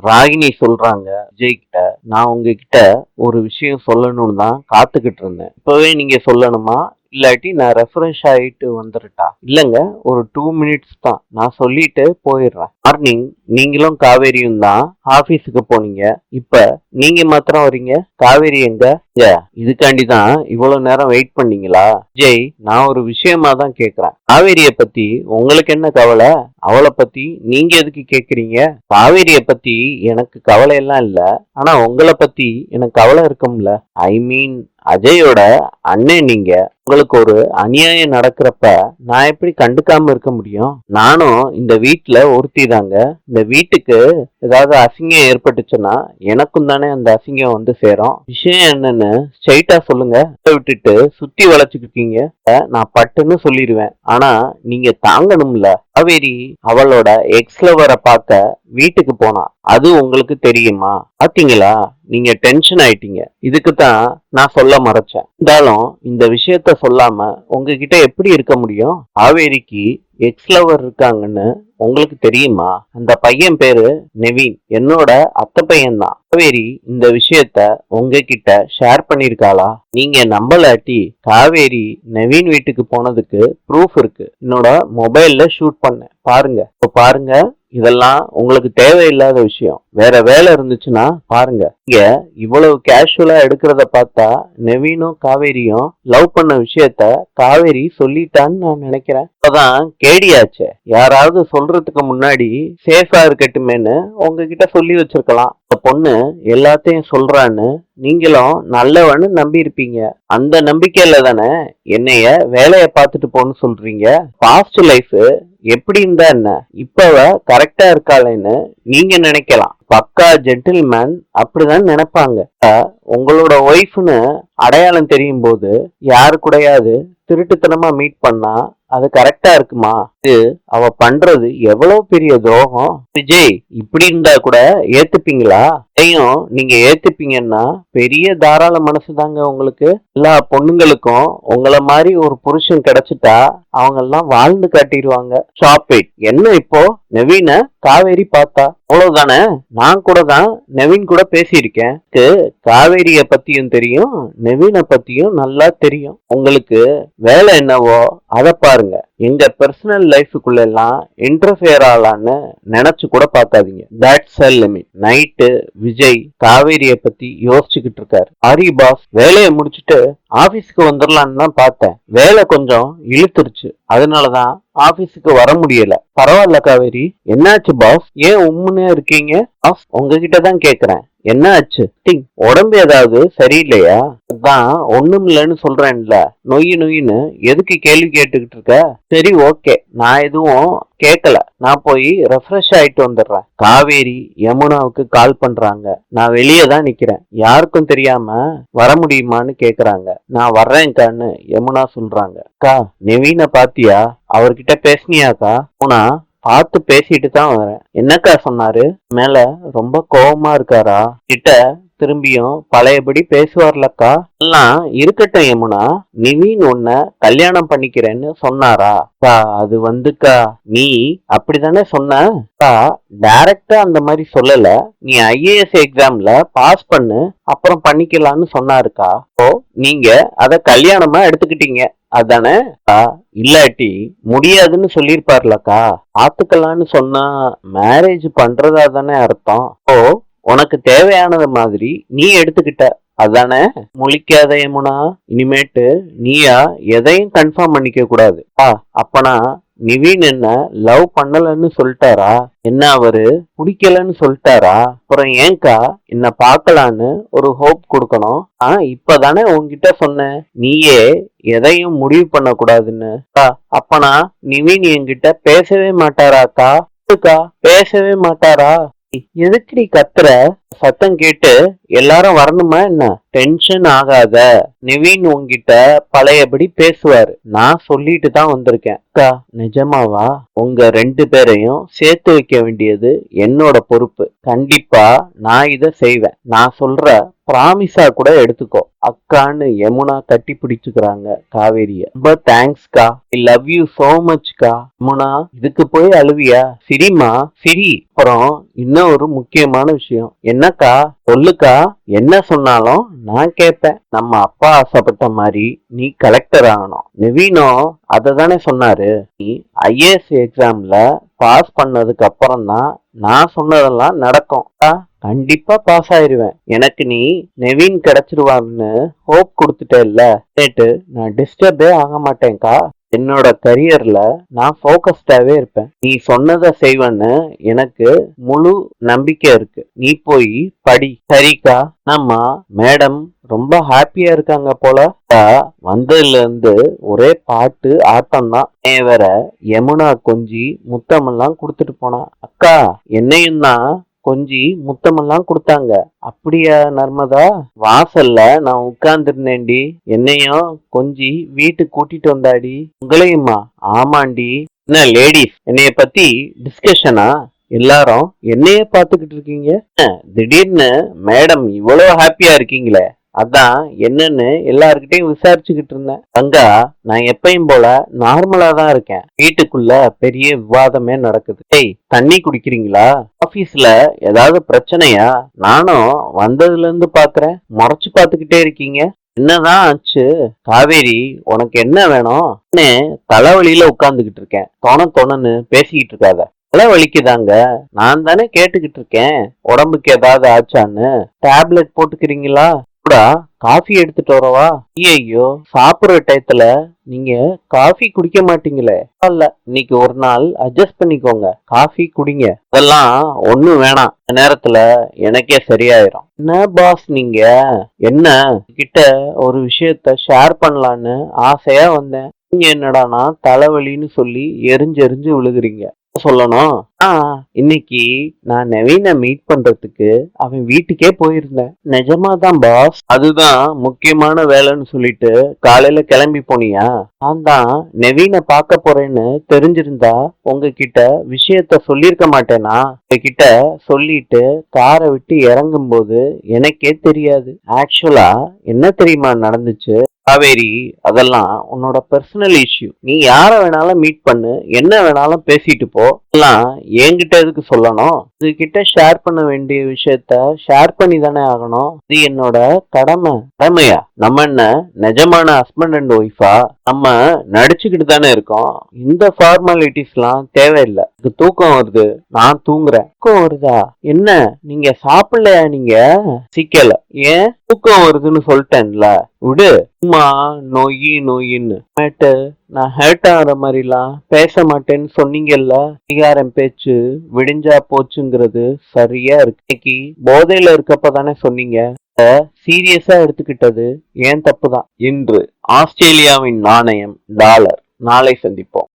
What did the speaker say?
ராகினி சொல்றாங்க விஜய் கிட்ட, நான் உங்ககிட்ட ஒரு விஷயம் சொல்லணும்னு தான் காத்துக்கிட்டு இருந்தேன். இப்பவே நீங்க சொல்லணுமா, இல்லாட்டி நான் ரெஃப்ரெஷ் ஆயிட்டு வந்துடட்டா? இல்லங்க, ஒரு 2 மினிட்ஸ் தான், நான் சொல்லிட்டு போயிடுறேன். மார்னிங் நீங்களும் காவேரியும் தான் ஆபீஸுக்கு போனீங்க, இப்ப நீங்க மாத்திரம் வரீங்க. காவேரி எங்க? இதுக்காண்டி தான் இவ்வளவு நேரம் வெயிட் பண்ணீங்களா? விஜய், நான் ஒரு விஷயமா தான் கேக்குறேன். காவேரிய பத்தி உங்களுக்கு என்ன கவலை? அவளை பத்தி நீங்க எதுக்கு கேக்குறீங்க? காவேரிய பத்தி எனக்கு கவலை எல்லாம் இல்ல, ஆனா உங்களை பத்தி எனக்கு கவலை இருக்கும்ல. ஐ மீன், அஜயோட அண்ணன் நீங்க. உங்களுக்கு ஒரு அநியாயம் நடக்கிறப்ப நான் எப்படி கண்டுக்காம இருக்க முடியும்? நானும் இந்த வீட்டுல ஒருத்தி தாங்க. இந்த வீட்டுக்கு ஏதாவது அசிங்கம் ஏற்பட்டுச்சுன்னா எனக்கும் தானே அந்த அசிங்கம் வந்து சேரும். விஷயம் என்னன்னு ஸ்ட்ரைட்டா சொல்லுங்க. விட்டுட்டு சுத்தி வளைச்சுக்கிட்டீங்க, நான் பட்டுன்னு சொல்லிடுவேன். ஆனா நீங்க தாங்கணும்ல. காவேரி அவளோட எக்ஸ் லவரை பார்க்க வீட்டுக்கு போனா, அது உங்களுக்கு தெரியுமா? பாத்தீங்களா, நீங்க டென்ஷன் ஆயிட்டீங்க. இதுக்கு தான் நான் சொல்ல மறைச்சேன். இருந்தாலும் இந்த விஷயத்த சொல்லாம உங்ககிட்ட எப்படி இருக்க முடியும்? காவேரிக்கு எக்ஸ் லவர் இருக்காங்கன்னு உங்களுக்கு தெரியுமா? அந்த பையன் பேரு நெவீன், என்னோட அத்தை பையன் தான். காவேரி இந்த விஷயத்த உங்ககிட்ட ஷேர் பண்ணிருக்காளா? நீங்க நம்பலாட்டி காவேரி நெவீன் வீட்டுக்கு போனதுக்கு ப்ரூஃப் இருக்கு. என்னோட மொபைல்ல ஷூட் பண்ணேன், பாருங்க. இப்ப பாருங்க, இதெல்லாம் உங்களுக்கு தேவையில்லாத விஷயம். வேற வேலை இருந்துச்சுன்னா பாருங்க. இங்க இவ்வளவு கேஷுவலா எடுக்கிறத பார்த்தா நெவீனும் காவேரியும் லவ் பண்ண விஷயத்த காவேரி சொல்லிட்டான்னு நான் நினைக்கிறேன். இப்பதான் கேடியாச்சே, யாராவது சொல்றதுக்கு முன்னாடி சேஃபா இருக்கட்டுமேன்னு உங்ககிட்ட சொல்லி வச்சிருக்கலாம். இந்த பொண்ணு எல்லாத்தையும் சொல்றான்னு நீங்களும் நல்லவன்னு நம்பி இருப்பீங்க. அந்த நம்பிக்கையில தானே என்னைய வேலைய பார்த்துட்டு போன்னு சொல்றீங்க. பாஸ்ட் லைஃப் எப்படி இருந்தா என்ன, இப்ப கரெக்டா இருக்காளேன்னு நீங்க நினைக்கலாம். பக்கா ஜென்டில்மேன் அப்படிதான் நினைப்பாங்க. உங்களோட ஒய்ஃப்னு அடையாளம் தெரியும் போது யாரு கூடயாவது திருட்டுத்தனமா மீட் பண்ணா அது கரெக்டா இருக்குமா? இது அவ பண்றது எவ்வளவு பெரிய துரோகம். விஜய், இப்படி இருந்தா கூட ஏத்துப்பீங்களா? அதையும் நீங்க ஏத்துப்பீங்கன்னா பெரிய தாராள மனசு தாங்க உங்களுக்கு. எல்லா பொண்ணுங்களுக்கும் உங்களை மாதிரி ஒரு புருஷன் கிடைச்சிட்டா அவங்க எல்லாம் வாழ்ந்து காட்டிடுவாங்க. Stop it. என்ன இப்போ நவீன காவேரி பார்த்தா அவ்வளவுதானே? நான் கூட தான் நவீன் கூட பேசியிருக்கேன். காவேரிய பத்தியும் தெரியும், நவீன பத்தியும் நல்லா தெரியும். உங்களுக்கு வேலை என்னவோ அதை பாருங்க. எங்க பர்சனல் லைஃபுக்குள்ள எல்லாம் இன்டர்ஃபியர் ஆகலான்னு நினைச்சு கூட பார்க்காதீங்க. That's a limit. Night Vijay காவேரிய பத்தி யோசிச்சுக்கிட்டு இருக்காரு. ஹரி பாஸ், வேலையை முடிச்சுட்டு ஆபீஸ்க்கு வந்துடலான்னு தான் பார்த்தேன். வேலை கொஞ்சம் இழுத்துருச்சு, அதனாலதான் ஆபீஸுக்கு வர முடியல. பரவாயில்ல காவேரி. என்னாச்சு பாஸ், ஏன் உம்முன்னே இருக்கீங்க? பாஸ், உங்ககிட்ட தான் கேக்குறேன், என்ன ஆச்சு? உடம்பு ஏதாவது சரியில்லையா? அதான் ஒண்ணும் இல்லைன்னு சொல்றேன்ல. நொய்யின்னு எதுக்கு கேள்வி கேட்டுக்கிட்டு இருக்க? சரி, ஓகே, நான் எதுவும் கேட்கல. நான் போய் ரெஃப்ரெஷ் ஆயிட்டு வந்துடுறேன். காவேரி யமுனாவுக்கு கால் பண்றாங்க. நான் வெளியே தான் நிக்கிறேன். யாருக்கும் தெரியாம வர முடியுமான்னு கேக்குறாங்க. நான் வர்றேன்கான்னு யமுனா சொல்றாங்க. அக்கா, நெவீன பாத்தியா? அவர்கிட்ட பேசுனியாக்கா? போனா பார்த்து பேசிட்டு தான் வரேன். என்னக்கா சொன்னாரு? மேல ரொம்ப கோபமா இருக்காரா? கிட்ட திரும்பியும் பழையபடி பேசுவார்லக்கா? எல்லாம் இருக்கட்டும் யமுனா, நிவீன் உன்னை கல்யாணம் பண்ணிக்கிறேன்னு சொன்னாரா? அது வந்துக்கா, நீ அப்படித்தானே சொன்ன? டைரக்டா அந்த மாதிரி சொல்லல. நீ ஐஏஎஸ் எக்ஸாம்ல பாஸ் பண்ணு, அப்புறம் பண்ணிக்கலாம்னு சொன்னாருக்கா. ஓ, நீங்க அத கல்யாணமா எடுத்துக்கிட்டீங்க அதானே? இல்லாட்டி முடியாதுன்னு சொல்லிருப்பார்லக்கா. பாத்துக்கலான்னு சொன்னா மேரேஜ் பண்றதா தானே அர்த்தம். ஓ, உனக்கு தேவையானது மாதிரி நீ எடுத்துக்கிட்ட அதானே? முழிக்காத யமுனா, இனிமேட்டு நீயா எதையும் கன்ஃபார்ம் பண்ணிக்க கூடாது. அப்பனா நிவீன் என்ன லவ் பண்ணலன்னு சொல்லிட்டாரா? என்ன அவரு பிடிக்கலன்னு சொல்லிட்டாரா? அப்புறம் ஏன்கா என்ன பாக்கலான்னு ஒரு ஹோப் கொடுக்கணும்? இப்பதானே உன்கிட்ட சொன்னேன், நீயே எதையும் முடிவு பண்ண கூடாதுன்னு. அப்பனா நிவீன் என்கிட்ட பேசவே மாட்டாராக்கா? பேசவே மாட்டாரா? எதுக்கு நீ கத்துற? சத்தம் கேட்டு எல்லாரும் வரணுமா என்ன? டென்ஷன் ஆகாத. நிவீன் உங்ககிட்ட பழையபடி பேசுவாரு. நான் சொல்லிட்டு தான் வந்திருக்கேன். அக்கா, நிஜமாவா? உங்க 2 பேரையும் சேர்த்து வைக்க வேண்டியது என்னோட பொறுப்பு. கண்டிப்பா நான் இத செய்வேன். நான் சொல்ற ப்ராமிஸா கூட எடுத்துக்கோ. அக்கான்னு யமுனா கட்டி பிடிச்சுக்கிறாங்க காவேரிய. ரொம்ப தேங்க்ஸ்கா, ஐ லவ் யூ சோ மச்கா. யமுனா, இதுக்கு போய் அழுவியா? சிரிமா, சிரி. அப்புறம் இன்னும் ஒரு முக்கியமான விஷயம். என்னக்கா? சொல்லுக்கா. என்ன சொன்னாலும் நான் கேட்பேன். நம்ம அப்பா ஆசைப்பட்ட மாதிரி நீ கலெக்டர் ஆகணும். நவீனும் அததானே சொன்னாரு. நீ ஐஏஎஸ் எக்ஸாம்ல பாஸ் பண்ணதுக்கு அப்புறம் தான் நான் சொன்னதெல்லாம் நடக்கும். கண்டிப்பா பாஸ் ஆயிருவேன். எனக்கு நீ நெவீன் கிடைச்சிருவான்னு ஹோப் கொடுத்துட்டேல்ல, கேட்டு நான் டிஸ்டர்பே ஆக மாட்டேன்க்கா. என்னோட கரியர்ல நான் ஃபோக்கஸ்டாவே இருப்பேன். நீ சொன்னதை செய்வேன்னு எனக்கு முழு நம்பிக்கை இருக்கு. நீ போய் படி. சரிக்கா. நம்ம மேடம் ரொம்ப ஹாப்பியா இருக்காங்க போல. வந்ததுல இருந்து ஒரே பாட்டு ஆட்டம் தான். வேற யமுனா கொஞ்சி முத்தமெல்லாம் கொடுத்துட்டு போனா. அக்கா, என்னையும் தான் கொஞ்சி முத்தமெல்லாம் கொடுத்தாங்க. அப்படியா நர்மதா? வாசல்ல நான் உட்கார்ந்து இருந்தேன்டி. என்னையும் கொஞ்சி வீட்டுக்கு கூட்டிட்டு வந்தாடி. உங்களையுமா? ஆமாண்டி. என்ன லேடிஸ், என்னைய பத்தி டிஸ்கஷனா? எல்லாரும் என்னைய பாத்துக்கிட்டு இருக்கீங்க. திடீர்னு மேடம் இவ்வளவு ஹாப்பியா இருக்கீங்களே, அதான் என்னன்னு எல்லார்கிட்டையும் விசாரிச்சுக்கிட்டு இருந்தேன். கங்கா, நான் எப்பயும் போல நார்மலா தான் இருக்கேன். வீட்டுக்குள்ள பெரிய விவாதமே நடக்குது. ஏய், தண்ணி குடிக்கிறீங்களா? ஆபீஸ்ல ஏதாவது பிரச்சனையா? நானும் வந்ததுல இருந்து பாக்குறேன், முறைச்சு பாத்துக்கிட்டே இருக்கீங்க. என்னதான் ஆச்சு? காவேரி, உனக்கு என்ன வேணும்? தலைவலியில உட்கார்ந்துகிட்டு இருக்கேன். தொணன்னு பேசிக்கிட்டு இருக்காத. தலை வலிக்குதாங்க. நான் தானே கேட்டுக்கிட்டு இருக்கேன், உடம்புக்கு ஏதாவது ஆச்சான்னு. டேப்லெட் போட்டுக்கிறீங்களா? கூட காஃபி எடுத்துட்டு வரவா? ஐயோ, சாப்பிடுற டயத்துல நீங்க காஃபி குடிக்க மாட்டீங்களே. இல்ல, இன்னைக்கு ஒரு நாள் அட்ஜஸ்ட் பண்ணிக்கோங்க, காஃபி குடிங்க. அதெல்லாம் ஒண்ணும் வேணாம், நேரத்துல எனக்கே சரியாயிரும். என்ன பாஸ் நீங்க? என்ன கிட்ட ஒரு விஷயத்த ஷேர் பண்ணலான்னு ஆசையா வந்தேன். நீங்க என்னடானா தலைவலின்னு சொல்லி எரிஞ்சு விழுகுறீங்க. சொல்லணும். இன்னைக்கு நான் நவீன மீட் பண்றதுக்கு அவன் வீட்டுக்கே போயிருந்தேன். நிஜமாதான் பாஸ். அதுதான் முக்கியமான வேலைன்னு சொல்லிட்டு காலையில கிளம்பி போனியா? நான் தான் நவீன பார்க்க போறேன்னு தெரிஞ்சிருந்தா உங்ககிட்ட விஷயத்த சொல்லியிருக்க மாட்டேனா? உங்ககிட்ட சொல்லிட்டு காரை விட்டு இறங்கும் போது எனக்கே தெரியாது. ஆக்சுவலா என்ன தெரியுமா நடந்துச்சு காவேரி? அதெல்லாம் உன்னோட பர்சனல் இஷ்யூ. நீ யார வேணாலும் மீட் பண்ணு, என்ன வேணாலும் பேசிட்டு போ. எல்லாம் என்கிட்ட எதுக்கு சொல்லணும்? இதுகிட்ட ஷேர் பண்ண வேண்டிய விஷயத்த ஷேர் பண்ணி தானே ஆகணும். இது என்னோட கடமையா? நம்ம என்ன நிஜமான ஹஸ்பண்ட் அண்ட் ஒய்ஃபா? நம்ம நடிச்சுக்கிட்டு தானே இருக்கோம். இந்த ஃபார்மாலிட்டிஸ் எல்லாம் தேவையில்லை. எனக்கு தூக்கம் வருது, நான் தூங்குறேன். தூக்கம் வருதா? என்ன நீங்க சாப்பிடலையா? நீங்க சிக்கல. ஏன் தூக்கம் வருதுன்னு சொல்லிட்டேன்ல, விடு. சும்மா நொயின்னு நான் ஹேர்ட் ஆகிற மாதிரிலாம் பேச மாட்டேன்னு சொன்னீங்கல்ல. அதிகாரம் பேச்சு விடிஞ்சா போச்சுங்கிறது சரியா இருக்கு. இன்னைக்கு போதையில இருக்கப்ப தானே சொன்னீங்க. சீரியஸா எடுத்துக்கிட்டது ஏன் தப்புதான். இன்று ஆஸ்திரேலியாவின் நாணயம் டாலர். நாளை சந்திப்போம்.